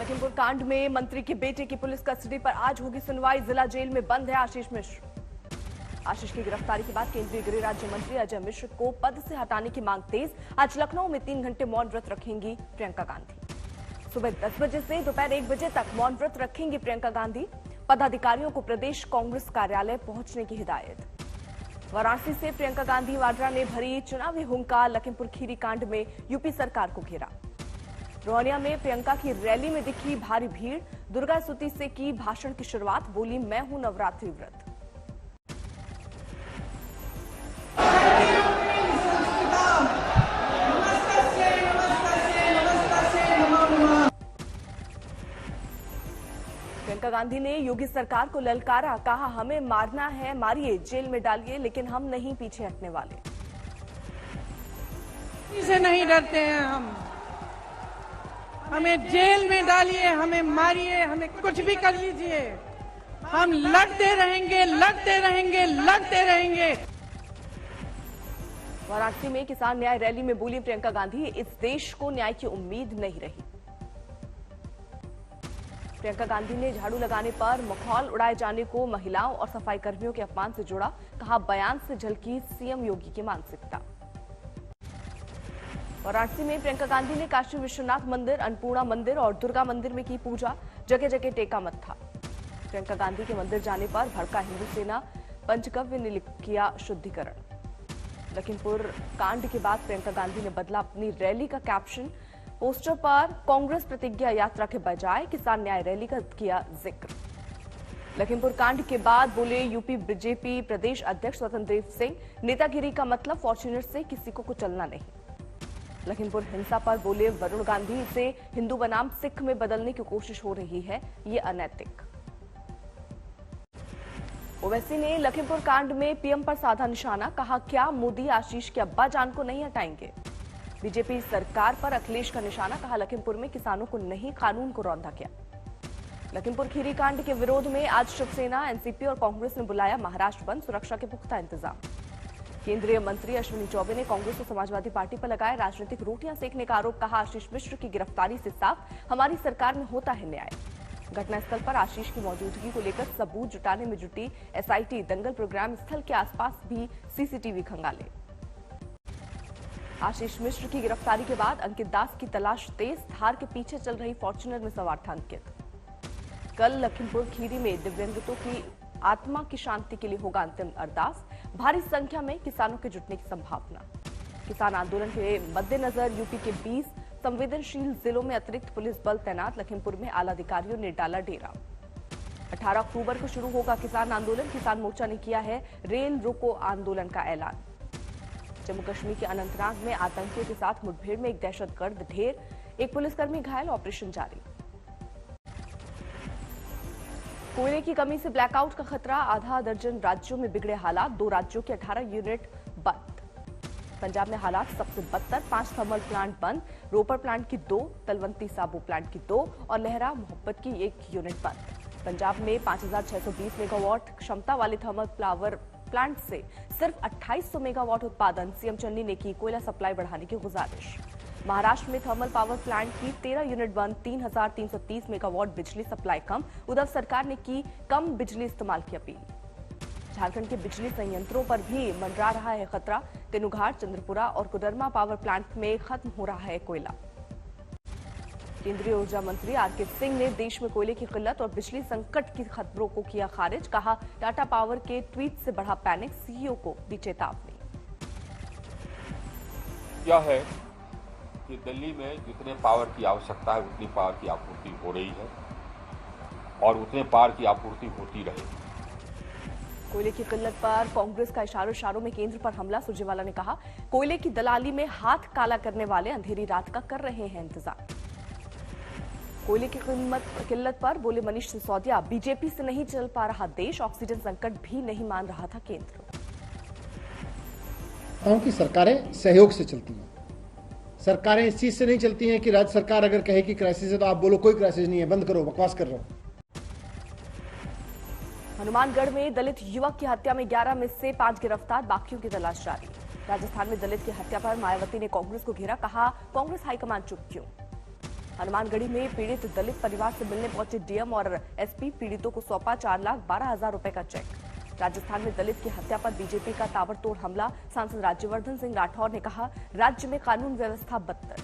लखीमपुर कांड में मंत्री के बेटे की पुलिस कस्टडी पर आज होगी सुनवाई। जिला जेल में बंद है आशीष मिश्र। आशीष की गिरफ्तारी के बाद केंद्रीय गृह राज्य मंत्री अजय मिश्र को पद से हटाने की मांग तेज। आज लखनऊ में 3 घंटे मौन व्रत रखेंगी प्रियंका गांधी। सुबह 10 बजे से दोपहर 1 बजे तक मौन व्रत रखेंगी प्रियंका गांधी। पदाधिकारियों को प्रदेश कांग्रेस कार्यालय पहुंचने की हिदायत। वाराणसी से प्रियंका गांधी वाड्रा ने भरी चुनावी हुंकार। लखीमपुर खीरी कांड में यूपी सरकार को घेरा। रोहनिया में प्रियंका की रैली में दिखी भारी भीड़। दुर्गा स्तुति से की भाषण की शुरुआत। बोली, मैं हूं नवरात्रि व्रत। प्रियंका गांधी ने योगी सरकार को ललकारा। कहा, हमें मारना है मारिए, जेल में डालिए, लेकिन हम नहीं पीछे हटने वाले। इसे नहीं डरते हैं हमें जेल में डालिए, हमें मारिए, हमें कुछ भी कर लीजिए, हम लड़ते रहेंगे, लड़ते रहेंगे, लड़ते रहेंगे। वाराणसी में किसान न्याय रैली में बोली प्रियंका गांधी, इस देश को न्याय की उम्मीद नहीं रही। प्रियंका गांधी ने झाड़ू लगाने पर मखौल उड़ाए जाने को महिलाओं और सफाई कर्मियों के अपमान से जोड़ा। कहा, बयान से झलकी सीएम योगी की मानसिकता। वाराणसी में प्रियंका गांधी ने काशी विश्वनाथ मंदिर, अन्नपूर्णा मंदिर और दुर्गा मंदिर में की पूजा। जगह जगह टेका मत्था। प्रियंका गांधी के मंदिर जाने पर भड़का हिंदू सेना। पंचगव्य ने किया शुद्धिकरण। लखीमपुर कांड के बाद प्रियंका गांधी ने बदला अपनी रैली का कैप्शन। पोस्टर पर कांग्रेस प्रतिज्ञा यात्रा के बजाय किसान न्याय रैली का किया जिक्र। लखीमपुर कांड के बाद बोले यूपी बीजेपी प्रदेश अध्यक्ष स्वतंत्र देव सिंह, नेतागिरी का मतलब फॉर्च्यूनर से किसी को कुचलना नहीं। लखीमपुर हिंसा पर बोले वरुण गांधी, इसे हिंदू बनाम सिख में बदलने की कोशिश हो रही है, ये अनैतिक। ओवैसी ने लखीमपुर कांड में पीएम पर साधा निशाना। कहा, क्या मोदी आशीष के अब्बा जान को नहीं हटाएंगे। बीजेपी सरकार पर अखिलेश का निशाना। कहा, लखीमपुर में किसानों को नहीं कानून को रौंदा गया। लखीमपुर खीरी कांड के विरोध में आज शिवसेना, एनसीपी और कांग्रेस ने बुलाया महाराष्ट्र बंद। सुरक्षा के पुख्ता इंतजाम। केंद्रीय मंत्री अश्विनी चौबे ने कांग्रेस और समाजवादी पार्टी पर लगाया राजनीतिक रोटियां सेकने का आरोप। कहा, आशीष मिश्र की गिरफ्तारी से साफ हमारी सरकार में होता है न्याय। घटनास्थल पर आशीष की मौजूदगी को लेकर सबूत जुटाने में जुटी एसआईटी। दंगल प्रोग्राम स्थल के आसपास भी सीसीटीवी खंगाले। आशीष मिश्र की गिरफ्तारी के बाद अंकित दास की तलाश तेज। थार के पीछे चल रही फॉर्च्यूनर में सवार था अंकित। कल लखीमपुर खीरी में दिव्यांगों की आत्मा की शांति के लिए होगा अंतिम अरदास। भारी संख्या में किसानों के जुटने की संभावना। किसान आंदोलन के मद्देनजर यूपी के 20 संवेदनशील जिलों में अतिरिक्त पुलिस बल तैनात। लखीमपुर में आला अधिकारियों ने डाला डेरा। 18 अक्टूबर को शुरू होगा किसान आंदोलन। किसान मोर्चा ने किया है रेल रोको आंदोलन का ऐलान। जम्मू कश्मीर के अनंतनाग में आतंकियों के साथ मुठभेड़ में एक दहशतगर्द ढेर, एक पुलिसकर्मी घायल। ऑपरेशन जारी। कोयले की कमी से ब्लैकआउट का खतरा। आधा दर्जन राज्यों में बिगड़े हालात। 2 राज्यों के 18 यूनिट बंद। पंजाब में हालात सबसे बदतर। 5 थर्मल प्लांट बंद। रोपर प्लांट की 2, तलवंती साबो प्लांट की 2 और लहरा मोहब्बत की 1 यूनिट बंद। पंजाब में 5620 मेगावाट क्षमता वाले थर्मल पावर प्लांट से सिर्फ 2800 मेगावाट उत्पादन। सीएम चन्नी ने की कोयला सप्लाई बढ़ाने की गुजारिश। महाराष्ट्र में थर्मल पावर प्लांट की 13 यूनिट बंद। 3330 मेगावाट बिजली सप्लाई कम। उद्धव सरकार ने की कम बिजली इस्तेमाल की अपील। झारखंड के बिजली संयंत्रों पर भी मंडरा रहा है खतरा। तेनुघाट, चंद्रपुरा और कोडरमा पावर प्लांट में खत्म हो रहा है कोयला। केंद्रीय ऊर्जा मंत्री आरके सिंह ने देश में कोयले की किल्लत और बिजली संकट की खबरों को किया खारिज। कहा, टाटा पावर के ट्वीट से बढ़ा पैनिक। सीईओ को दी चेतावनी। क्या है कि दिल्ली में जितने पावर की आवश्यकता है उतनी पावर की आपूर्ति हो रही है और उतने पावर की आपूर्ति होती रहेगी। कोयले की किल्लत पर कांग्रेस का इशारों में केंद्र पर हमला। सुरजेवाला ने कहा, कोयले की दलाली में हाथ काला करने वाले अंधेरी रात का कर रहे हैं इंतजार। कोयले की किल्लत पर बोले मनीष सिसोदिया, बीजेपी से नहीं चल पा रहा देश। ऑक्सीजन संकट भी नहीं मान रहा था केंद्र। की सरकारें सहयोग से चलती हैं। सरकारें इस चीज से नहीं चलती हैं कि राज्य सरकार अगर कहे कि क्राइसिस है तो आप बोलो कोई क्राइसिस नहीं है, बंद करो, बकवास कर रहे हो। हनुमानगढ़ में दलित युवक की हत्या में 11 में से 5 गिरफ्तार। बाकियों की तलाश जारी। राजस्थान में दलित की हत्या पर मायावती ने कांग्रेस को घेरा। कहा, कांग्रेस हाईकमान चुप क्यों। हनुमानगढ़ी में पीड़ित दलित परिवार से मिलने पहुंचे डीएम और एसपी, पीड़ितों को सौंपा 4,12,000 रुपए का चेक। राजस्थान में दलित की हत्या पर बीजेपी का ताबड़तोड़ हमला, सांसद राज्यवर्धन सिंह राठौर ने कहा राज्य में कानून व्यवस्था बदतर।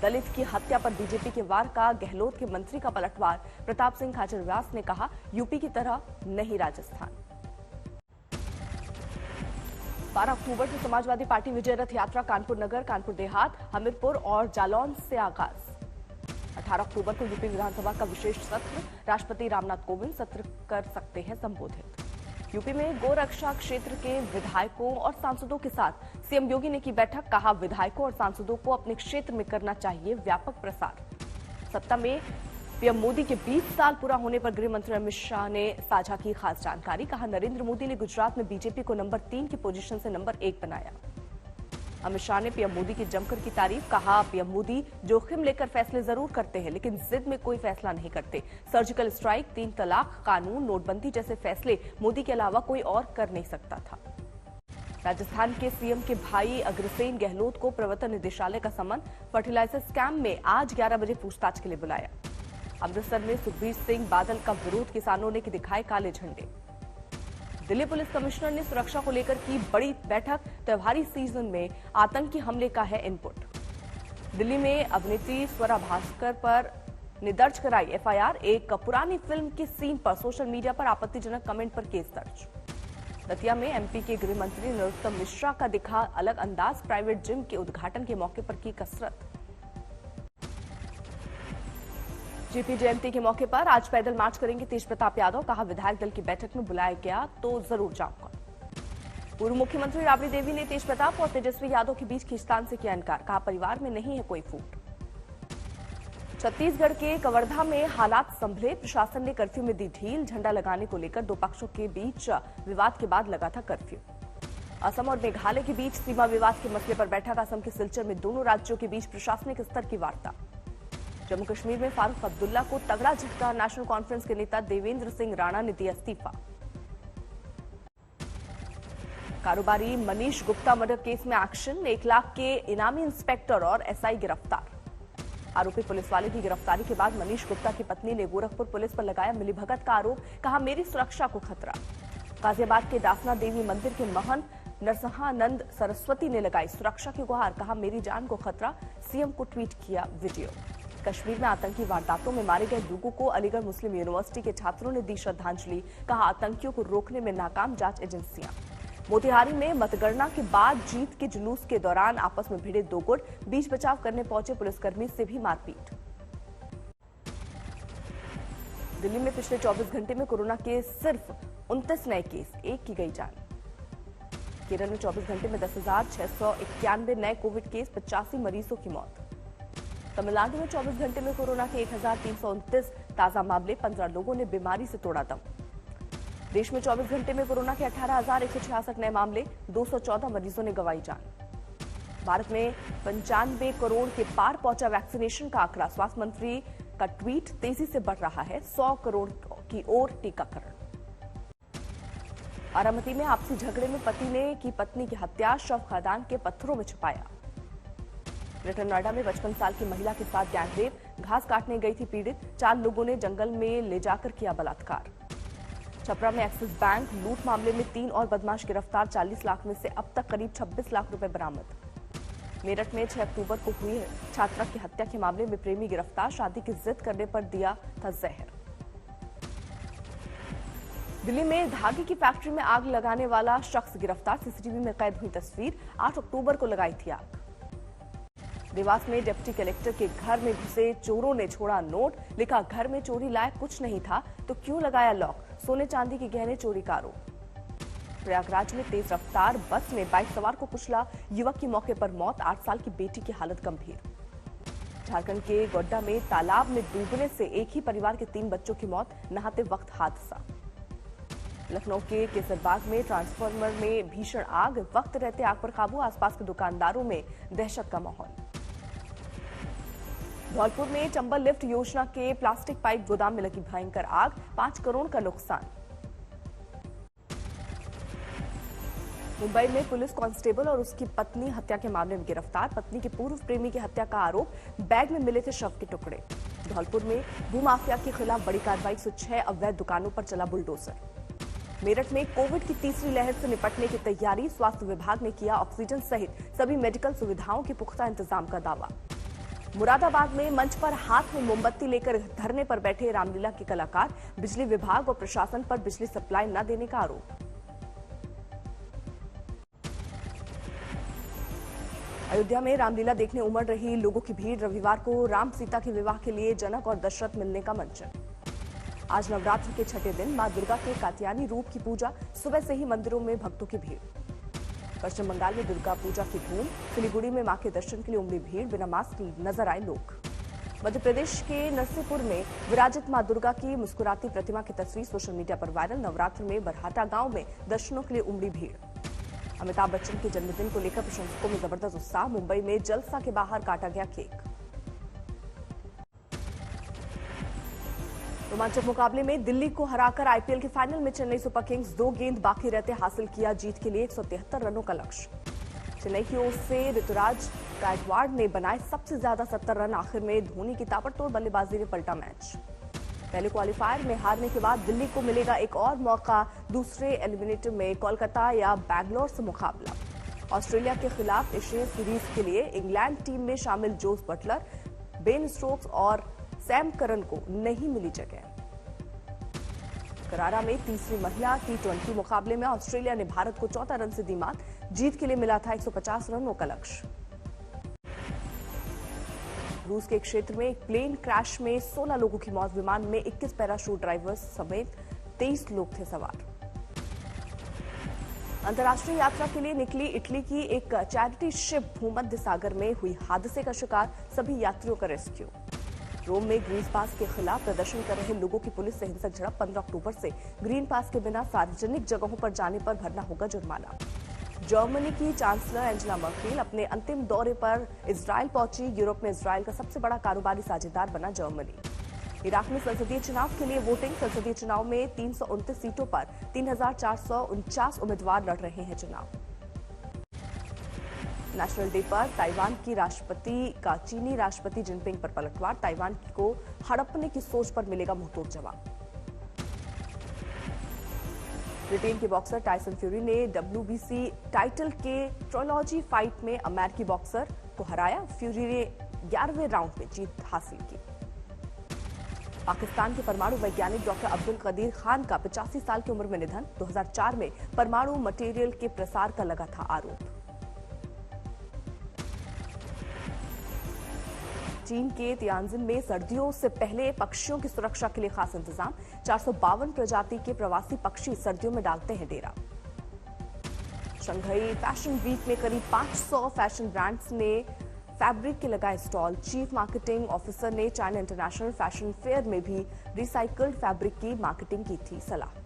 दलित की हत्या पर बीजेपी के वार का गहलोत के मंत्री का पलटवार, प्रताप सिंह खाचरियावास ने कहा यूपी की तरह नहीं राजस्थान। 12 अक्टूबर से समाजवादी पार्टी विजय रथ यात्रा कानपुर नगर, कानपुर देहात, हमीरपुर और जालौन से आगाज। 18 अक्टूबर को यूपी विधानसभा का विशेष सत्र, राष्ट्रपति रामनाथ कोविंद सत्र कर सकते हैं संबोधित। यूपी में गोरक्षा क्षेत्र के विधायकों और सांसदों के साथ सीएम योगी ने की बैठक, कहा विधायकों और सांसदों को अपने क्षेत्र में करना चाहिए व्यापक प्रसार। सत्ता में पीएम मोदी के 20 साल पूरा होने पर गृह मंत्री अमित शाह ने साझा की खास जानकारी, कहा नरेंद्र मोदी ने गुजरात में बीजेपी को नंबर 3 की पोजीशन से नंबर 1 बनाया। अमित शाह ने पीएम मोदी की जमकर की तारीफ, कहा पीएम मोदी जोखिम लेकर फैसले जरूर करते हैं लेकिन जिद में कोई फैसला नहीं करते। सर्जिकल स्ट्राइक, 3 तलाक, कानून, नोटबंदी जैसे फैसले मोदी के अलावा कोई और कर नहीं सकता था। राजस्थान के सीएम के भाई अग्रसेन गहलोत को प्रवर्तन निदेशालय का समन, फर्टिलाइजर स्कैम में आज 11 बजे पूछताछ के लिए बुलाया। अमृतसर में सुखबीर सिंह बादल का विरोध, किसानों ने दिखाए काले झंडे। दिल्ली पुलिस कमिश्नर ने सुरक्षा को लेकर की बड़ी बैठक, त्योहारी सीजन में आतंकी हमले का है इनपुट। दिल्ली में अभिनेत्री स्वरा भास्कर पर दर्ज कराई एफआईआर, एक पुरानी फिल्म की सीन पर सोशल मीडिया पर आपत्तिजनक कमेंट पर केस दर्ज। दतिया में एमपी के गृह मंत्री नरोत्तम मिश्रा का दिखा अलग अंदाज, प्राइवेट जिम के उद्घाटन के मौके पर की कसरत। जीपी जयंती के मौके पर आज पैदल मार्च करेंगे तेज प्रताप यादव, कहा विधायक दल की बैठक में बुलाया गया तो जरूर जाऊंगा। पूर्व मुख्यमंत्री राबड़ी देवी ने तेज प्रताप और तेजस्वी यादव के बीच खींचतान से किया इनकार, कहा परिवार में नहीं है कोई फूट। छत्तीसगढ़ के कवर्धा में हालात संभले, प्रशासन ने कर्फ्यू में दी ढील, झंडा लगाने को लेकर दो पक्षों के बीच विवाद के बाद लगा था कर्फ्यू। असम और मेघालय के बीच सीमा विवाद के मसले पर बैठक, असम के सिलचर में दोनों राज्यों के बीच प्रशासनिक स्तर की वार्ता। जम्मू कश्मीर में फारूक अब्दुल्ला को तगड़ा झटका, नेशनल कॉन्फ्रेंस के नेता देवेंद्र सिंह राणा ने दिया इस्तीफा। कारोबारी मनीष गुप्ता मर्डर केस में एक्शन, 1 लाख के इनामी इंस्पेक्टर और एसआई गिरफ्तार। आरोपी पुलिस वाले की गिरफ्तारी के बाद मनीष गुप्ता की पत्नी ने गोरखपुर पुलिस पर लगाया मिलीभगत का आरोप, कहा मेरी सुरक्षा को खतरा। गाजियाबाद के दासना देवी मंदिर के महंत नरसिंहानंद सरस्वती ने लगाई सुरक्षा की गुहार, कहा मेरी जान को खतरा, सीएम को ट्वीट किया वीडियो। कश्मीर में आतंकी वारदातों में मारे गए लोगों को अलीगढ़ मुस्लिम यूनिवर्सिटी के छात्रों ने दी श्रद्धांजलि, कहा आतंकियों को रोकने में नाकाम जांच एजेंसियां। मोतिहारी में मतगणना के बाद जीत के जुलूस के दौरान आपस में भिड़े दो गुट, बीच बचाव करने पहुंचे पुलिसकर्मी से भी मारपीट। दिल्ली में पिछले 24 घंटे में कोरोना के सिर्फ 29 नए केस, 1 की गई जान। केरल में 24 घंटे में 10,691 नए कोविड केस, 85 मरीजों की मौत। तमिलनाडु में 24 घंटे में कोरोना के 1,329 ताजा मामले, 15 लोगों ने बीमारी से तोड़ा दम। देश में 24 घंटे में कोरोना के 18,166 नए मामले, 214 मरीजों ने गंवाई जान। भारत में 95 करोड़ के पार पहुंचा वैक्सीनेशन का आंकड़ा, स्वास्थ्य मंत्री का ट्वीट, तेजी से बढ़ रहा है 100 करोड़ की ओर टीकाकरण। बारामती में आपसी झगड़े में पति ने की पत्नी की हत्या, शव खदान के पत्थरों में छुपाया। ग्रेटर नोएडा में 55 साल की महिला के साथ गैंगरेप, घास काटने गई थी पीड़ित, 4 लोगों ने जंगल में ले जाकर किया बलात्कार। छपरा में एक्सिस बैंक लूट मामले में 3 और बदमाश गिरफ्तार, 40 लाख में से अब तक करीब 26 लाख रुपए बरामद। मेरठ में 6 अक्टूबर को हुई छात्रा की हत्या के मामले में प्रेमी गिरफ्तार, शादी की जिद करने पर दिया था जहर। दिल्ली में धागे की फैक्ट्री में आग लगाने वाला शख्स गिरफ्तार, सीसीटीवी में कैद हुई तस्वीर, 8 अक्टूबर को लगाई थी आग। देवास में डिप्टी कलेक्टर के घर में घुसे चोरों ने छोड़ा नोट, लिखा घर में चोरी लायक कुछ नहीं था तो क्यों लगाया लॉक, सोने चांदी के गहने चोरी का आरोप। प्रयागराज में तेज रफ्तार बस ने बाइक सवार को कुचला, युवक की मौके पर मौत, 8 साल की बेटी की हालत गंभीर। झारखंड के गोड्डा में तालाब में डूबने से एक ही परिवार के 3 बच्चों की मौत, नहाते वक्त हादसा। लखनऊ के केसरबाग में ट्रांसफार्मर में भीषण आग, वक्त रहते आग पर काबू, आसपास के दुकानदारों में दहशत का माहौल। धौलपुर में चंबल लिफ्ट योजना के प्लास्टिक पाइप गोदाम में लगी भयंकर आग, 5 करोड़ का नुकसान। मुंबई में पुलिस कांस्टेबल और उसकी पत्नी हत्या के मामले में गिरफ्तार। पत्नी के पूर्व प्रेमी की हत्या का आरोप, बैग में मिले थे शव के टुकड़े। धौलपुर में भूमाफिया के खिलाफ बड़ी कार्रवाई, 106 अवैध दुकानों पर चला बुलडोजर। मेरठ में कोविड की तीसरी लहर से निपटने की तैयारी, स्वास्थ्य विभाग ने किया ऑक्सीजन सहित सभी मेडिकल सुविधाओं के पुख्ता इंतजाम का दावा। मुरादाबाद में मंच पर हाथ में मोमबत्ती लेकर धरने पर बैठे रामलीला के कलाकार, बिजली विभाग और प्रशासन पर बिजली सप्लाई न देने का आरोप। अयोध्या में रामलीला देखने उमड़ रही लोगों की भीड़, रविवार को राम सीता के विवाह के लिए जनक और दशरथ मिलने का मंचन। आज नवरात्र के छठे दिन मां दुर्गा के कात्यायनी रूप की पूजा, सुबह से ही मंदिरों में भक्तों की भीड़। पश्चिम बंगाल में दुर्गा पूजा की धूम, सिलीगुड़ी में मां के दर्शन के लिए उमड़ी भीड़, बिना मास्क नजर आए लोग। मध्य प्रदेश के नरसिंहपुर में विराजित मां दुर्गा की मुस्कुराती प्रतिमा की तस्वीर सोशल मीडिया पर वायरल। नवरात्र में बरहाटा गांव में दर्शनों के लिए उमड़ी भीड़। अमिताभ बच्चन के जन्मदिन को लेकर प्रशंसकों में जबरदस्त उत्साह, मुंबई में जलसा के बाहर काटा गया केक। रोमांचक मुकाबले में दिल्ली को हराकर आईपीएल के फाइनल में चेन्नई सुपर किंग्स 2 गेंद बाकी रहते हासिल किया जीत के लिए 173 रनों का लक्ष्य। चेन्नई की ओर से ऋतुराज गायकवाड़ ने बनाए सबसे ज्यादा 70 रन। आखिर में धोनी की ताबड़तोड़ बल्लेबाजी ने पलटा मैच। पहले क्वालिफायर में हारने के बाद दिल्ली को मिलेगा एक और मौका, दूसरे एलिमिनेटर में कोलकाता या बैंगलोर से मुकाबला। ऑस्ट्रेलिया के खिलाफ एशियन सीरीज के लिए इंग्लैंड टीम में शामिल जोस बटलर, बेन स्टोक्स और सैम करन को नहीं मिली जगह। करारा में तीसरी महिला T20 मुकाबले में ऑस्ट्रेलिया ने भारत को 14 रन से दी मात। जीत के लिए मिला था 150 रनों का लक्ष्य। रूस के क्षेत्र में एक प्लेन क्रैश में 16 लोगों की मौत, विमान में 21 पैराशूट ड्राइवर्स समेत 23 लोग थे सवार। अंतर्राष्ट्रीय यात्रा के लिए निकली इटली की एक चैरिटी शिप भूमध्य सागर में हुई हादसे का शिकार, सभी यात्रियों का रेस्क्यू। रोम में ग्रीन पास के खिलाफ प्रदर्शन कर रहे लोगों की पुलिस से हिंसक झड़प, 15 अक्टूबर से ग्रीन पास के बिना सार्वजनिक जगहों पर जाने पर भरना होगा जुर्माना। जर्मनी की चांसलर एंजेला मर्केल अपने अंतिम दौरे पर इजरायल पहुंची। यूरोप में इजरायल का सबसे बड़ा कारोबारी साझेदार बना जर्मनी। इराक में संसदीय चुनाव के लिए वोटिंग, संसदीय चुनाव में 329 सीटों पर 3449 उम्मीदवार लड़ रहे हैं चुनाव। नेशनल डे पर ताइवान की राष्ट्रपति का चीनी राष्ट्रपति जिनपिंग पर पलटवार, ताइवान को हड़पने की सोच पर मिलेगा मुंहतोड़ जवाब। ब्रिटेन के बॉक्सर टाइसन फ्यूरी ने WBC टाइटल के ट्रोलॉजी फाइट में अमेरिकी बॉक्सर को हराया। फ्यूरी ने 11वें राउंड में जीत हासिल की। पाकिस्तान के परमाणु वैज्ञानिक डॉक्टर अब्दुल कदीर खान का 85 साल की उम्र में निधन। 2004 में परमाणु मटेरियल के प्रसार का लगा था आरोप। चीन के तियानजिन में सर्दियों से पहले पक्षियों की सुरक्षा के लिए खास इंतजाम, 452 प्रजाति के प्रवासी पक्षी सर्दियों में डालते हैं डेरा। शंघाई फैशन वीक में करीब 500 फैशन ब्रांड्स ने फैब्रिक के लगाए स्टॉल। चीफ मार्केटिंग ऑफिसर ने चाइना इंटरनेशनल फैशन फेयर में भी रिसाइकल्ड फैब्रिक की मार्केटिंग की थी सलाह।